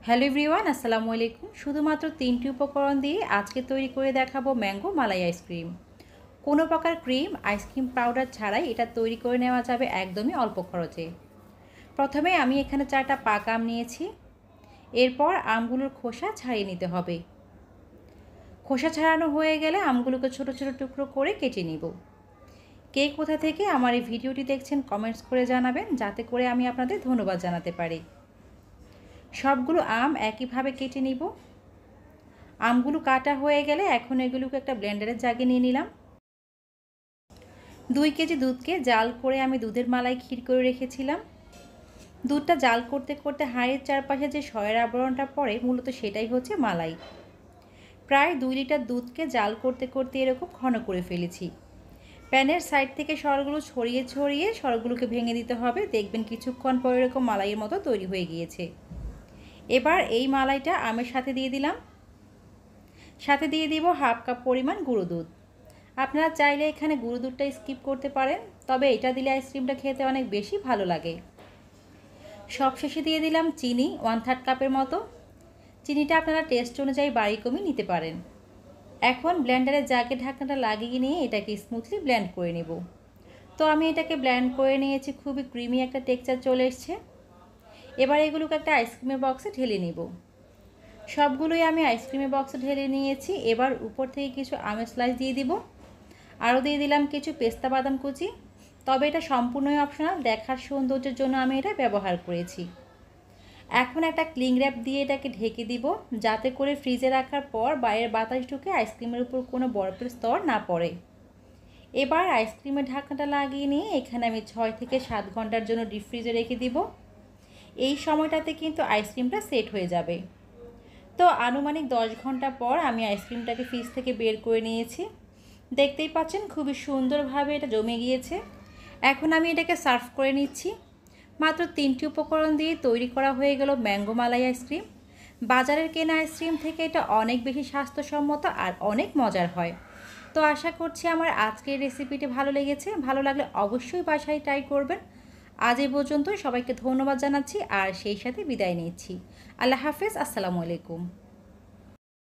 Hello everyone, আসসালামু আলাইকুম। শুধুমাত্র 3টি উপকরণ দিয়ে আজকে তৈরি করে দেখাবো ম্যাঙ্গো মালাই আইসক্রিম। কোনো প্রকার ক্রিম, আইসক্রিম পাউডার ছাড়াই এটা তৈরি করে নেওয়া যাবে একদমই অল্প খরচে। প্রথমে আমি এখানে 4টা পাকা আম নিয়েছি। এরপর আমগুলোর খোসা ছাড়িয়ে নিতে হবে। খোসা ছাড়ানো হয়ে গেলে আমগুলোকে ছোট ছোট টুকরো করে কেটে নিব। কে কোথা থেকে আমার এই ভিডিওটি দেখছেন কমেন্টস করে জানাবেন, যাতে করে আমি আপনাদের ধন্যবাদ জানাতে পারি। সবগুলো আম একইভাবে কেটে নিব। আমগুলো কাটা হয়ে গেলে এখন এগুলোকে একটা ব্লেন্ডারের জাগে নিয়ে নিলাম। 2 কেজি দুধকে জাল করে আমি দুধের মালাই ক্ষীর করে রেখেছিলাম। দুধটা জাল করতে করতে হাঁড়ির চারপাশে যে সয়ের আবরণটা পড়ে, মূলত সেটাই হচ্ছে মালাই। প্রায় 2 লিটার দুধকে জাল করতে করতে এরকম ঘন করে ফেলেছি। প্যানের সাইড থেকে সরগুলো ছড়িয়ে ছড়িয়ে সরগুলোকে ভেঙে দিতে হবে। দেখবেন কিছুক্ষণ পর এরকম মালাইয়ের মতো তৈরি হয়ে গিয়েছে। এবার এই মালাইটা আমের সাথে দিয়ে দিলাম। সাথে দিয়ে দিব হাফ কাপ পরিমাণ গুঁড়ো দুধ। আপনারা চাইলে এখানে গুঁড়ো দুধটা স্কিপ করতে পারেন, তবে এটা দিলে আইসক্রিমটা খেতে অনেক বেশি ভালো লাগে। সবশেষে দিয়ে দিলাম চিনি 1/3 কাপের মতো। চিনিটা আপনারা টেস্ট অনুযায়ী বাড়ি কমিয়ে নিতে পারেন। এখন ব্লেন্ডারের জাগে ঢাকনাটা লাগিয়ে নিয়ে এটাকে স্মুথলি ব্লেন্ড করে নেব। তো আমি এটাকে ব্লেন্ড করে নিয়েছি, খুবই ক্রিমি একটা টেক্সচার চলে এসছে। এবার এগুলোকে একটা আইসক্রিমের বক্সে ঢেলে নেব। সবগুলোই আমি আইসক্রিমের বক্সে ঢেলে নিয়েছি। এবার উপর থেকে কিছু আমের স্লাইস দিয়ে দিব। আরও দিয়ে দিলাম কিছু পেস্তা বাদাম কুচি। তবে এটা সম্পূর্ণই অপশনাল, দেখার সৌন্দর্যের জন্য আমি এটা ব্যবহার করেছি। এখন একটা ক্লিং র্যাপ দিয়ে এটাকে ঢেকে দিব, যাতে করে ফ্রিজে রাখার পর বাইরের বাতাস ঢুকে আইসক্রিমের উপর কোনো বরফের স্তর না পড়ে। এবার আইসক্রিমের ঢাকনাটা লাগিয়ে নিয়ে এখানে আমি 6 থেকে 7 ঘন্টার জন্য ডিপ ফ্রিজে রেখে দিব। এই সময়টাতে কিন্তু আইসক্রিমটা সেট হয়ে যাবে। তো আনুমানিক 10 ঘন্টা পর আমি আইসক্রিমটাকে ফ্রিজ থেকে বের করে নিয়েছি। দেখতেই পাচ্ছেন খুবই সুন্দরভাবে এটা জমে গিয়েছে। এখন আমি এটাকে সার্ভ করে নিচ্ছি। মাত্র 3টি উপকরণ দিয়ে তৈরি করা হয়ে গেল ম্যাঙ্গো মালাই আইসক্রিম। বাজারের কেনা আইসক্রিম থেকে এটা অনেক বেশি স্বাস্থ্যসম্মত আর অনেক মজার হয়। তো আশা করছি আমার আজকের রেসিপিটি ভালো লেগেছে। ভালো লাগলে অবশ্যই বাসায় ট্রাই করবেন। আজ এই পর্যন্ত, সবাইকে ধন্যবাদ জানাচ্ছি আর সেই সাথে বিদায় নিচ্ছি। আল্লাহ হাফেজ, আসসালামু আলাইকুম।